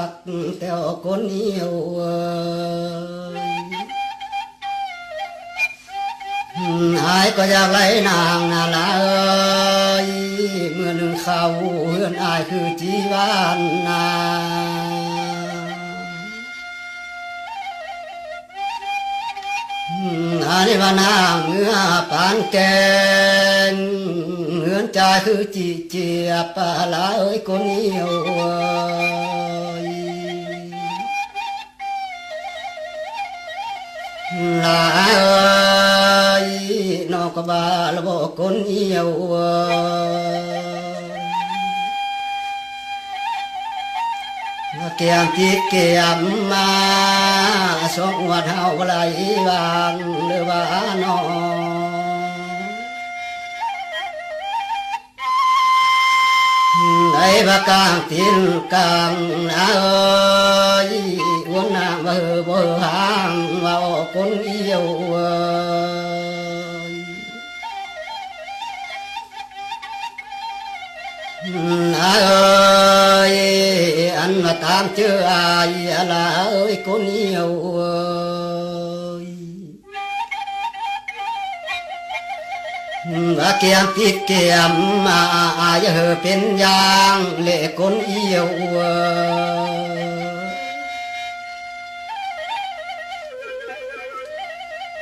กแต่คนเหนียวหายก็อยากไล่นางนาลาเมื่อหนึ่งเขาเฮือนอายคือจีวานนาอันนี้ว่านางเนื้อปานแกงเฮือนใจคือจีเจียบปลาลาคนเหนียวลาน้องก็บาลบอกคนเหี่ยวเกี่ยมติดเกี่ยมมาสองวัดเฮาไหลบางหรือว่าน้องในบากลางตินกลางนาวนนางบ่หางว่าคนเหี่ยวอันมาตามเจออายอะไรคนเหนียวว่าเกียมติดเกียมมาอายเป็นยางเละคนเหี่ยว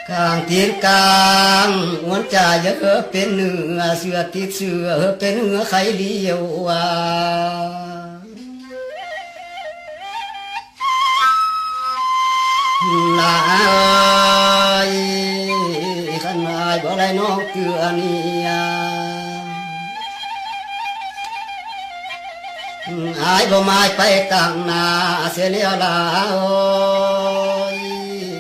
กลางตีนกลางหัวใจเยอะเป็นเนื้อเสือติดเสือเป็นเนื้อไข่เลี้ยวลายขันลายบ่ได้น้องเกลือนี่อายบ่มาไปตั้งนาเสียเลี้ยวลา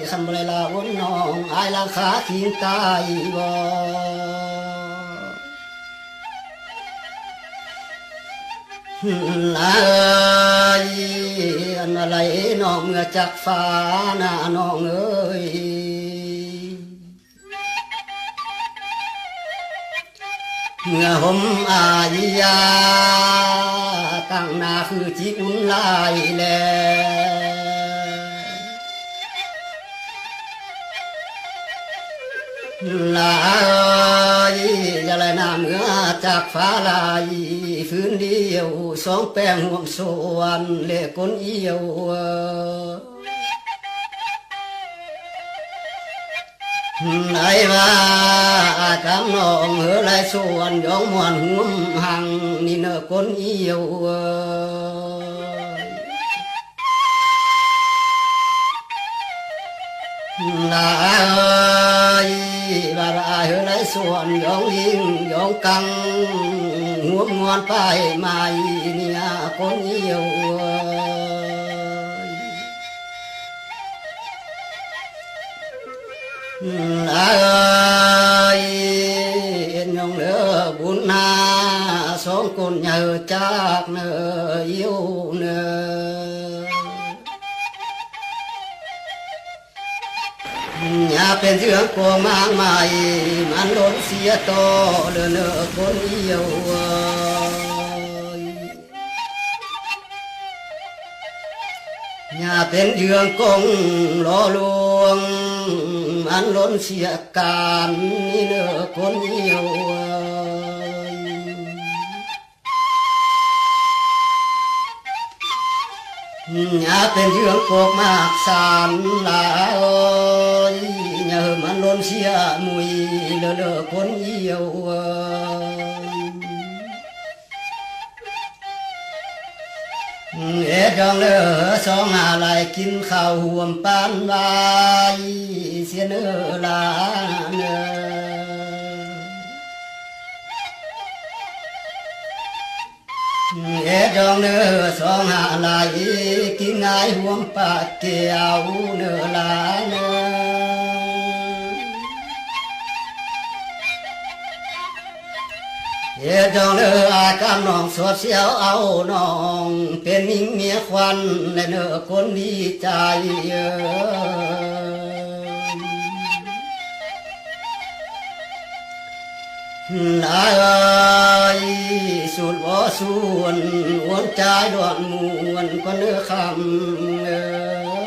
ขันบ่ได้ลาวนน้องอายลังขาทิ้งตายบ่อันอะไรน้องเมื่อจากฟ้าหน้าน้องเอ้ยเมื่อห่มอายาตั้งหน้าคือจีอุ่นลายแลลายจะไรน้ำเมื่อจากฟ้าลายฟื้นเดียวสองแป้งห่วมสวนเละคนเอี่ยวไหนว่ากำนองเหือไรส่วนยองมวนหุ่มหังนี่เนอคนเอี่ยวลายบาราเหือไรส่วนยองยิงยองกังหัวมวนไปไม่เนี่ยคนเอี่ยวลายยองเลือบุญนาสองคนเยอะจากเนอยิ้วเนออย่าเป็นเรื่องโกงมากมายมันล้นเสียต่อเลือเนอคนเดียวอย่าเป็นเรื่องกงล้อลวงมันล้นเสียการนี่เนอคนเดียวอย่าเป็นเรื่องโกงมากสารลาอย่ามันล้นเสียมุยเลอคนเดียวจองเลอสองอะไรกินข้าวห่วมปานวายเสียเนอลาเนอจองเลอสองอะไรกินง่ายห่วมปากเกี่ยวเนอลาเนอจองเลออากำน้องสวดเสียวเอาน้องเป็นมิ่งเมียควันและเนอคนดีใจลายสุดว่าส ส่วนวนใจด่วนมวนก็เนื้อคำ